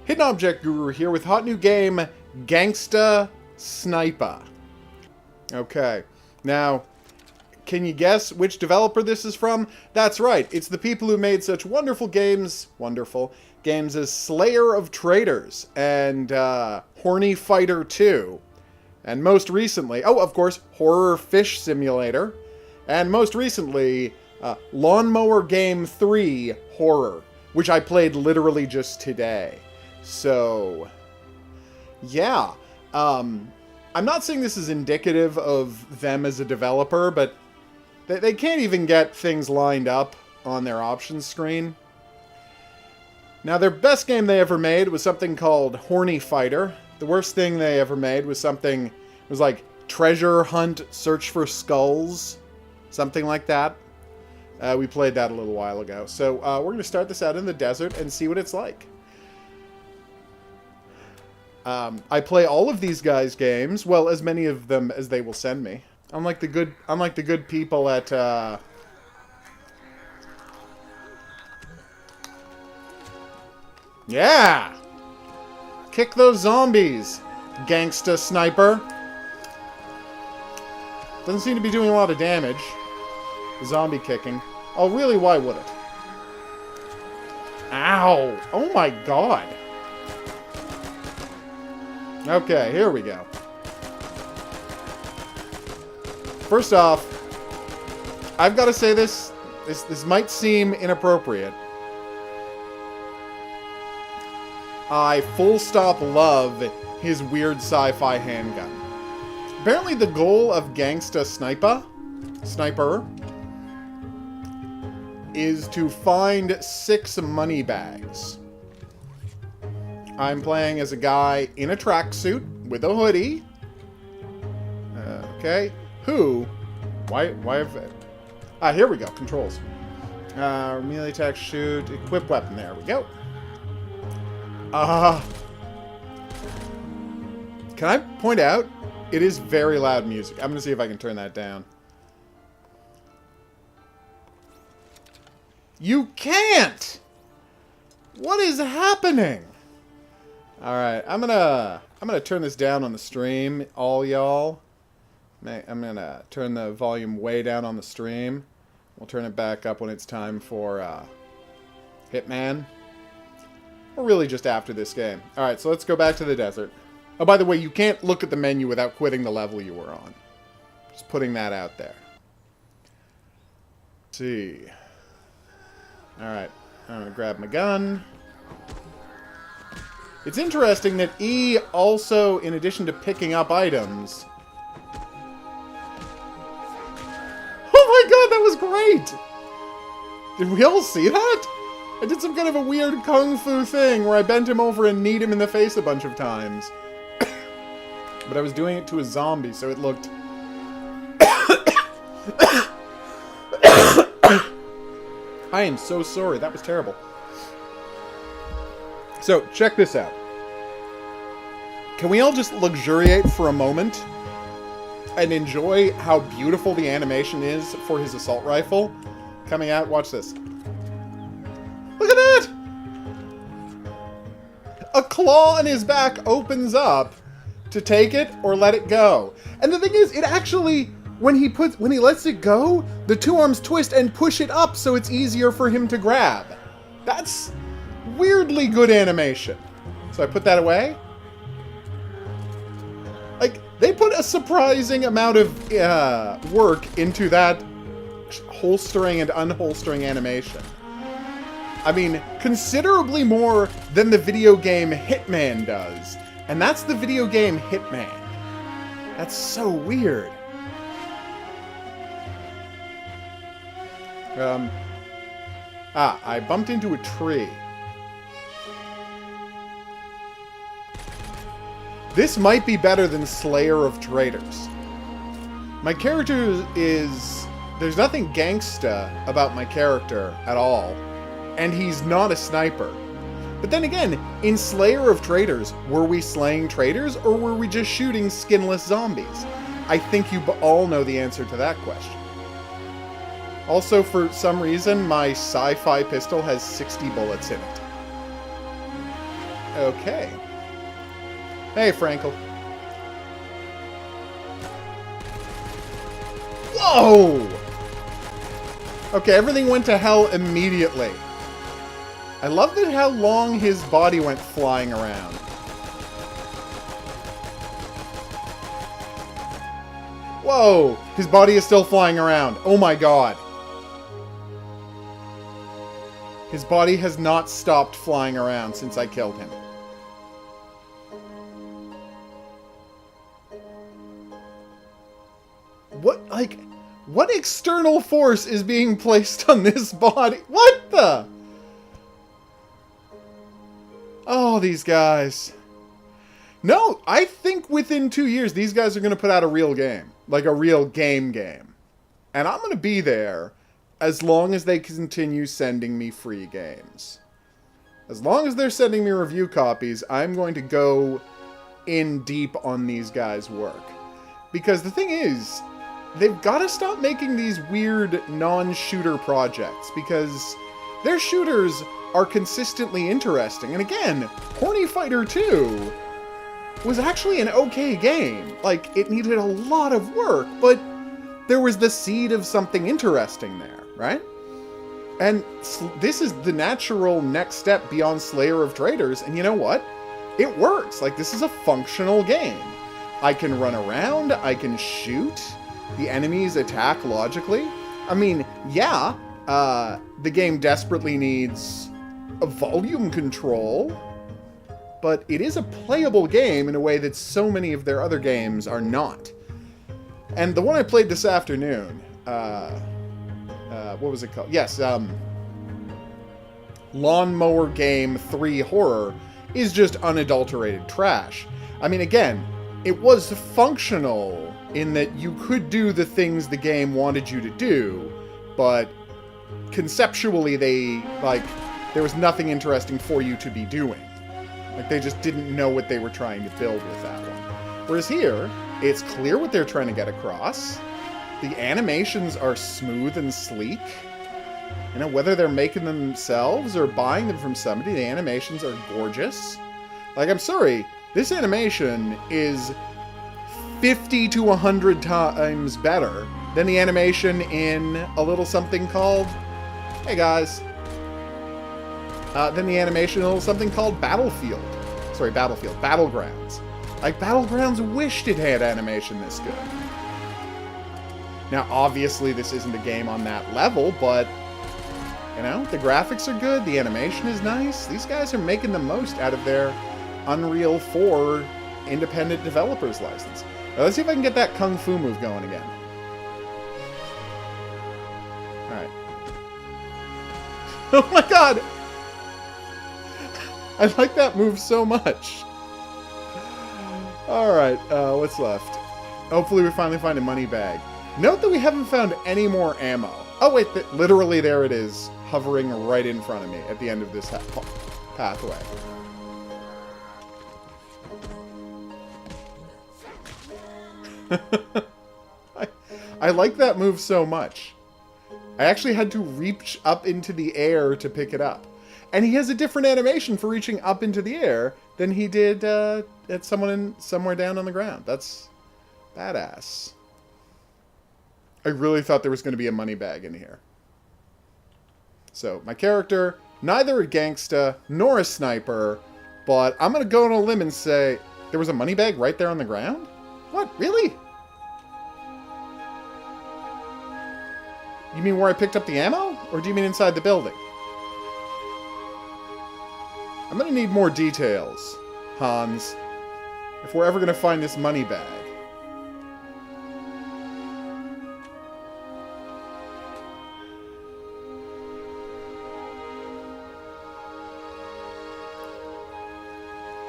Hidden Object Guru here with hot new game, Gangsta Sniper. Okay, now, can you guess which developer this is from? That's right, it's the people who made such wonderful games as Slayer of Traitors and Horny Fighter 2. And most recently, oh, of course, Horror Fish Simulator. And most recently, Lawnmower Game 3 Horror, which I played literally just today. So, yeah. I'm not saying this is indicative of them as a developer, but they can't even get things lined up on their options screen. Now, their best game they ever made was something called Horny Fighter. The worst thing they ever made was something, it was like Treasure Hunt Search for Skulls. Something like that. We played that a little while ago. So, we're going to start this out in the desert and see what it's like. I play all of these guys' games, well, as many of them as they will send me. Unlike the good people at, yeah! Kick those zombies, Gangsta Sniper. Doesn't seem to be doing a lot of damage. Zombie kicking. Oh, really? Why would it? Ow! Oh my god! Okay, here we go. First off, I've got to say this might seem inappropriate. I full stop love his weird sci-fi handgun. Apparently the goal of Gangsta Sniper is to find 6 money bags. I'm playing as a guy in a tracksuit with a hoodie. Okay. Why have that? Ah, here we go. Controls. Melee attack, shoot, equip weapon. There we go. Can I point out? It is very loud music. I'm going to see if I can turn that down. You can't! What is happening? Alright, I'm gonna turn this down on the stream, all y'all. I'm gonna turn the volume way down on the stream. We'll turn it back up when it's time for Hitman. Or really just after this game. Alright, so let's go back to the desert. Oh, by the way, you can't look at the menu without quitting the level you were on. Just putting that out there. Let's see. Alright, I'm gonna grab my gun. It's interesting that E also, in addition to picking up items... Oh my god, that was great! Did we all see that? I did some kind of a weird kung fu thing where I bent him over and kneed him in the face a bunch of times. But I was doing it to a zombie, so it looked... I am so sorry, that was terrible. So, check this out. Can we all just luxuriate for a moment and enjoy how beautiful the animation is for his assault rifle? Coming out, watch this. Look at that! A claw on his back opens up to take it or let it go. And the thing is, it actually, when he lets it go, the 2 arms twist and push it up so it's easier for him to grab. That's weirdly good animation. So I put that away. Like, they put a surprising amount of work into that holstering and unholstering animation. I mean, considerably more than the video game Hitman does. And that's the video game Hitman. That's so weird. I bumped into a tree. This might be better than Slayer of Traitors. My character is... There's nothing gangsta about my character at all. And he's not a sniper. But then again, in Slayer of Traitors, were we slaying traitors or were we just shooting skinless zombies? I think you all know the answer to that question. Also, for some reason, my sci-fi pistol has 60 bullets in it. Okay. Hey, Frankel. Whoa! Okay, everything went to hell immediately. I love that how long his body went flying around. Whoa! His body is still flying around. Oh my god. His body has not stopped flying around since I killed him. What, like, what external force is being placed on this body? What the? Oh, these guys. No, I think within 2 years, these guys are going to put out a real game. Like a real game. And I'm going to be there as long as they continue sending me free games. As long as they're sending me review copies, I'm going to go in deep on these guys' work. Because the thing is, they've got to stop making these weird non-shooter projects. Because their shooters are consistently interesting. And again, Horny Fighter 2 was actually an okay game. Like, it needed a lot of work, but there was the seed of something interesting there, right? And this is the natural next step beyond Slayer of Traitors, and you know what? It works. Like, this is a functional game. I can run around, I can shoot, the enemies attack logically. I mean, yeah, the game desperately needs a volume control, but it is a playable game in a way that so many of their other games are not. And the one I played this afternoon, what was it called? Yes, Lawnmower Game 3 Horror is just unadulterated trash. I mean, again, it was functional in that you could do the things the game wanted you to do, but conceptually there was nothing interesting for you to be doing. Like, they just didn't know what they were trying to build with that one. Whereas here, it's clear what they're trying to get across. The animations are smooth and sleek. You know, whether they're making them themselves or buying them from somebody, the animations are gorgeous. Like, I'm sorry, this animation is 50 to 100 times better than the animation in a little something called... Hey, guys. Than the animation in a little something called Battlefield. Sorry, Battlegrounds. Like, Battlegrounds wished it had animation this good. Now, obviously, this isn't a game on that level, but, you know, the graphics are good, the animation is nice. These guys are making the most out of their Unreal 4 independent developers license. Now, let's see if I can get that Kung Fu move going again. Alright. Oh my god! I like that move so much. Alright, what's left? Hopefully we finally find a money bag. Note that we haven't found any more ammo. Oh wait, literally there it is, hovering right in front of me at the end of this pathway. I like that move so much. I actually had to reach up into the air to pick it up. And he has a different animation for reaching up into the air than he did at somewhere down on the ground. That's badass. I really thought there was going to be a money bag in here. So, my character, neither a gangsta nor a sniper, but I'm going to go on a limb and say there was a money bag right there on the ground? What? Really? You mean where I picked up the ammo? Or do you mean inside the building? I'm going to need more details, Hans, if we're ever going to find this money bag.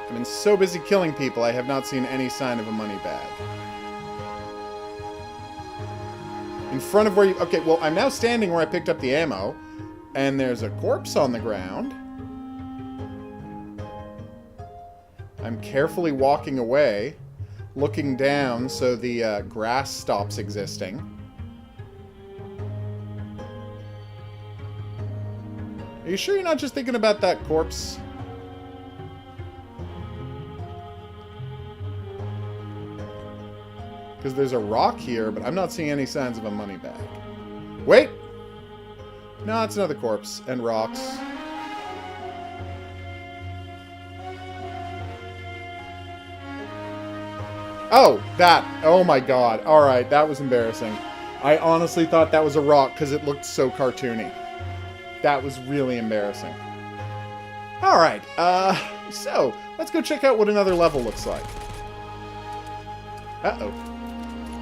I've been so busy killing people, I have not seen any sign of a money bag. In front of where you... Okay, well, I'm now standing where I picked up the ammo, and there's a corpse on the ground. I'm carefully walking away, looking down so the grass stops existing. Are you sure you're not just thinking about that corpse? Because there's a rock here, but I'm not seeing any signs of a money bag. Wait! No, it's another corpse. And rocks. Oh, that. Oh my god. Alright, that was embarrassing. I honestly thought that was a rock because it looked so cartoony. That was really embarrassing. Alright, so, let's go check out what another level looks like. Uh-oh.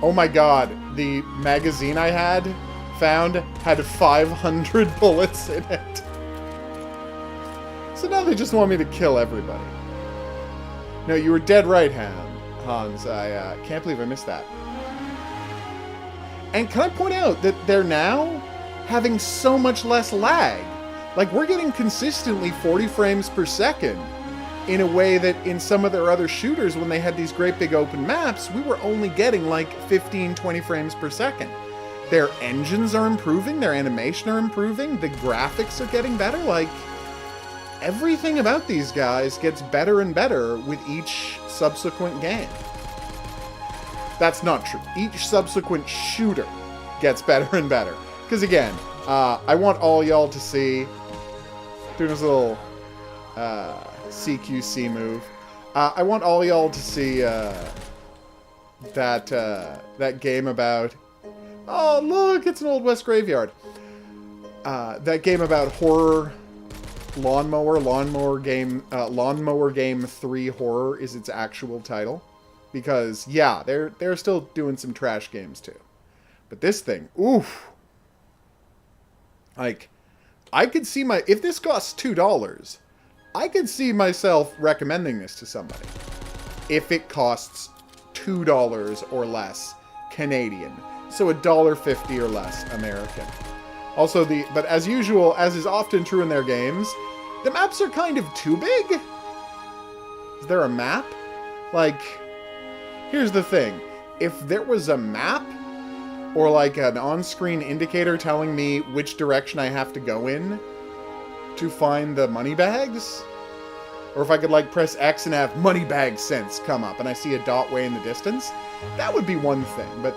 Oh my god, the magazine I found had 500 bullets in it. So now they just want me to kill everybody. No, you were dead right, Hans. I can't believe I missed that. And can I point out that they're now having so much less lag? Like, we're getting consistently 40 frames per second in a way that in some of their other shooters, when they had these great big open maps, we were only getting like 15, 20 frames per second. Their engines are improving, their animation are improving, the graphics are getting better. Like, everything about these guys gets better and better with each subsequent game. That's not true. Each subsequent shooter gets better and better. Because again, I want all y'all to see, doing this little CQC move, I want all y'all to see that game about, oh look, it's an Old West graveyard. That game about horror, Lawnmower Game 3 Horror is its actual title. Because, yeah, they're still doing some trash games, too. But this thing, oof. Like, I could see if this costs $2, I could see myself recommending this to somebody. If it costs $2 or less Canadian. So $1.50 or less American. Also, but as usual, as is often true in their games, the maps are kind of too big. Is there a map? Like, here's the thing. If there was a map, or like an on-screen indicator telling me which direction I have to go in to find the money bags, or if I could like press X and have money bag sense come up and I see a dot way in the distance, that would be one thing. But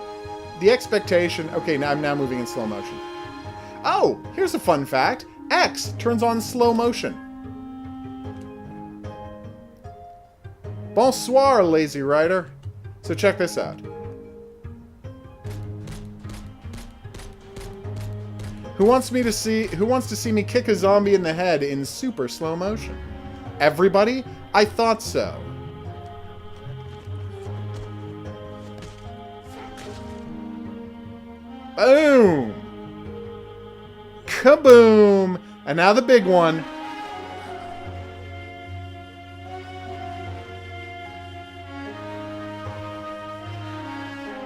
the expectation... Okay, now I'm moving in slow motion. Oh, here's a fun fact. X turns on slow motion. Bonsoir, lazy writer. So check this out. Who wants to see me kick a zombie in the head in super slow motion? Everybody? I thought so. Boom! Kaboom! And now the big one.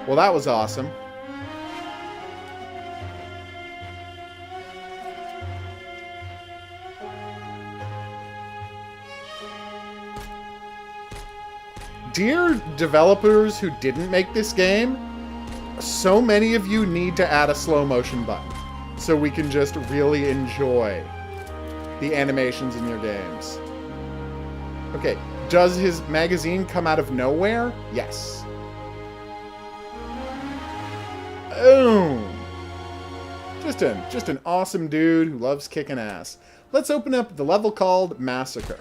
Well, that was awesome. Dear developers who didn't make this game, so many of you need to add a slow motion button so we can just really enjoy the animations in your games. Okay, does his magazine come out of nowhere? Yes. Boom! Just an awesome dude who loves kicking ass. Let's open up the level called Massacre.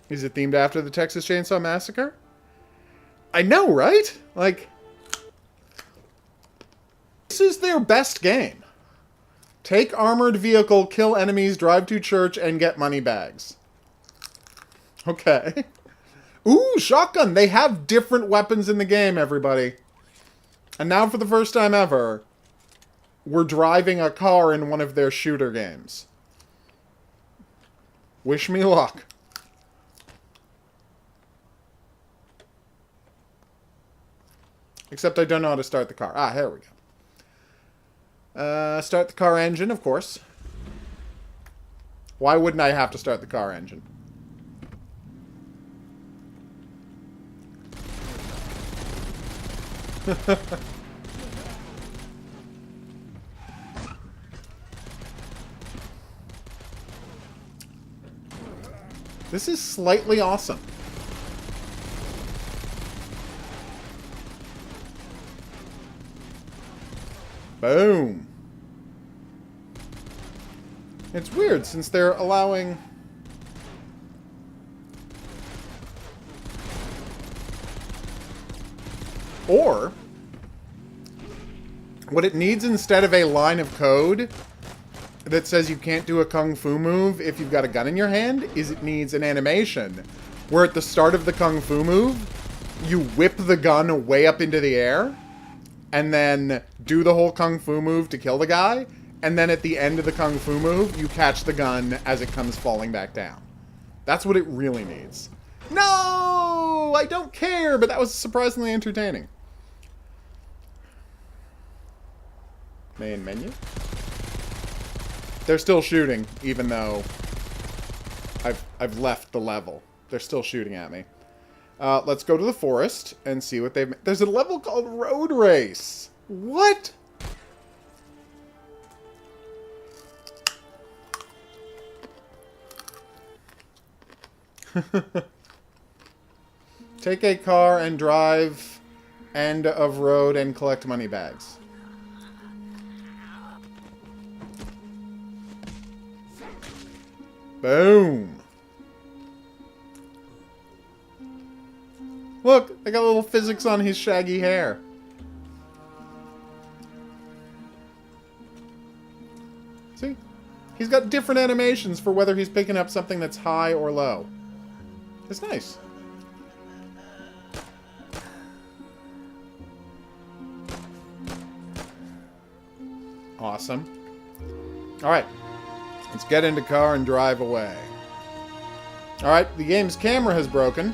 Is it themed after the Texas Chainsaw Massacre? I know, right? Like, this is their best game. Take armored vehicle, kill enemies, drive to church, and get money bags. Okay. Ooh, shotgun! They have different weapons in the game, everybody. And now, for the first time ever, we're driving a car in one of their shooter games. Wish me luck. Except I don't know how to start the car. Ah, here we go. Start the car engine, of course. Why wouldn't I have to start the car engine? This is slightly awesome. Boom. It's weird since they're allowing... Or, what it needs instead of a line of code that says you can't do a kung fu move if you've got a gun in your hand, is it needs an animation where at the start of the kung fu move, you whip the gun way up into the air, and then do the whole kung fu move to kill the guy, and then at the end of the kung fu move, you catch the gun as it comes falling back down. That's what it really needs. No! I don't care, but that was surprisingly entertaining. Main menu. They're still shooting, even though I've left the level. They're still shooting at me. Let's go to the forest and see what they've... There's a level called Road Race. What? Take a car and drive end of road and collect money bags. Boom. Look, they got a little physics on his shaggy hair. See? He's got different animations for whether he's picking up something that's high or low. It's nice. Awesome. Alright. Let's get into car and drive away. Alright, the game's camera has broken.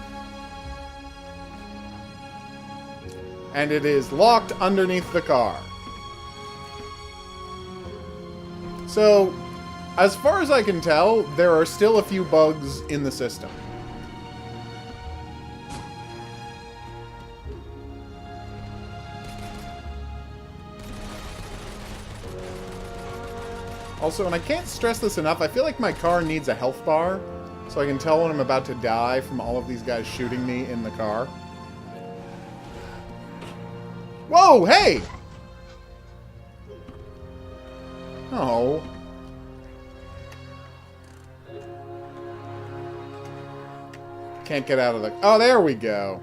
And it is locked underneath the car. So, as far as I can tell, there are still a few bugs in the system. Also, and I can't stress this enough, I feel like my car needs a health bar, so I can tell when I'm about to die from all of these guys shooting me in the car. Whoa, hey! Oh. Can't get out of the... Oh, there we go.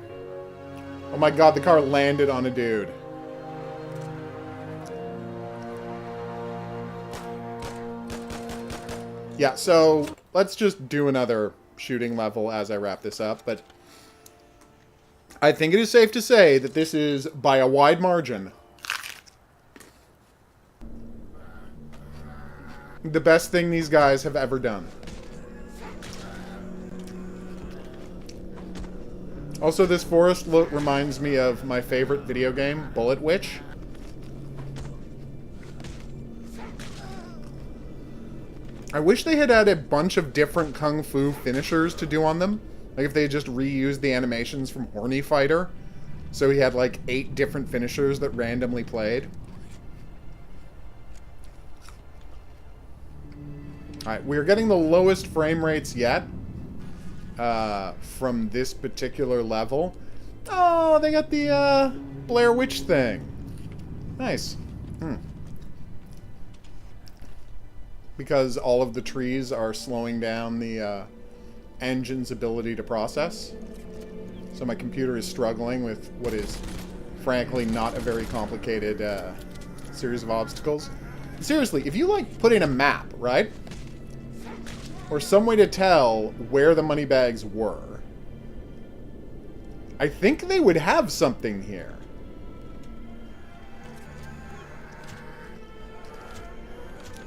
Oh my god, the car landed on a dude. Yeah, so let's just do another shooting level as I wrap this up, but I think it is safe to say that this is, by a wide margin, the best thing these guys have ever done. Also, this forest look reminds me of my favorite video game, Bullet Witch. I wish they had had a bunch of different kung fu finishers to do on them. Like if they just reused the animations from Horny Fighter. So he had like 8 different finishers that randomly played. Alright, we're getting the lowest frame rates yet. From this particular level. Oh, they got the Blair Witch thing. Nice. Because all of the trees are slowing down the engine's ability to process. So my computer is struggling with what is, frankly, not a very complicated series of obstacles. Seriously, if you, like, put in a map, right? Or some way to tell where the money bags were, I think they would have something here.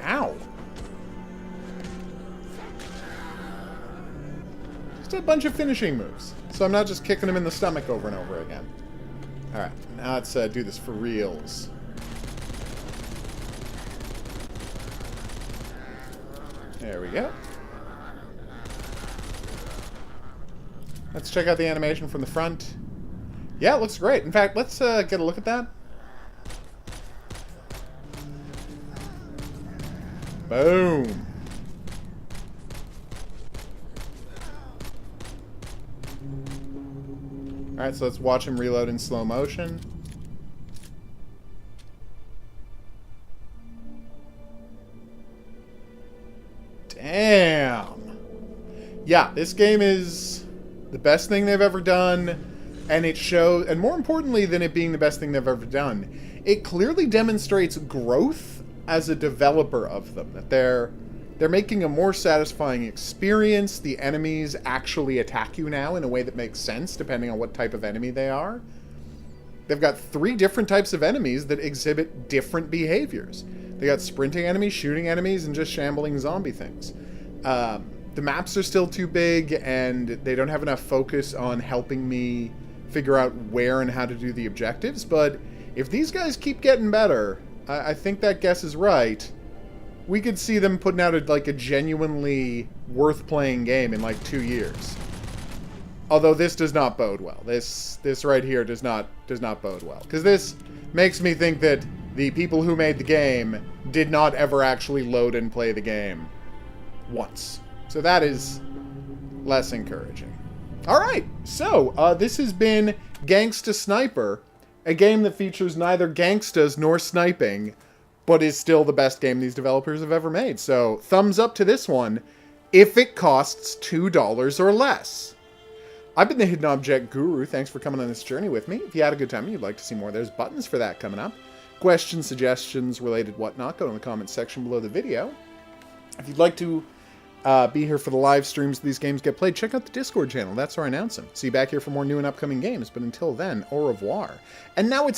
Ow. Just a bunch of finishing moves. So I'm not just kicking them in the stomach over and over again. Alright, now let's do this for reals. There we go. Let's check out the animation from the front. Yeah, it looks great. In fact, let's get a look at that. Boom. Alright, so let's watch him reload in slow motion. yeah, this game is the best thing they've ever done. And it shows, and more importantly than it being the best thing they've ever done, it clearly demonstrates growth as a developer of them. That they're making a more satisfying experience. The enemies actually attack you now in a way that makes sense, depending on what type of enemy they are. They've got 3 different types of enemies that exhibit different behaviors. They got sprinting enemies, shooting enemies, and just shambling zombie things. The maps are still too big, and they don't have enough focus on helping me figure out where and how to do the objectives, but if these guys keep getting better, I think that guess is right. We could see them putting out a genuinely worth playing game in 2 years. Although this does not bode well. This right here does not bode well, because this makes me think that the people who made the game did not ever actually load and play the game once. So that is less encouraging. Alright, so this has been Gangsta Sniper, a game that features neither gangstas nor sniping, but is still the best game these developers have ever made. So, thumbs up to this one, if it costs $2 or less. I've been the Hidden Object Guru. Thanks for coming on this journey with me. If you had a good time and you'd like to see more, there's buttons for that coming up. Questions, suggestions, related whatnot, go in the comments section below the video. If you'd like to be here for the live streams these games get played, check out the Discord channel. That's where I announce them. See you back here for more new and upcoming games. But until then, au revoir. And now it's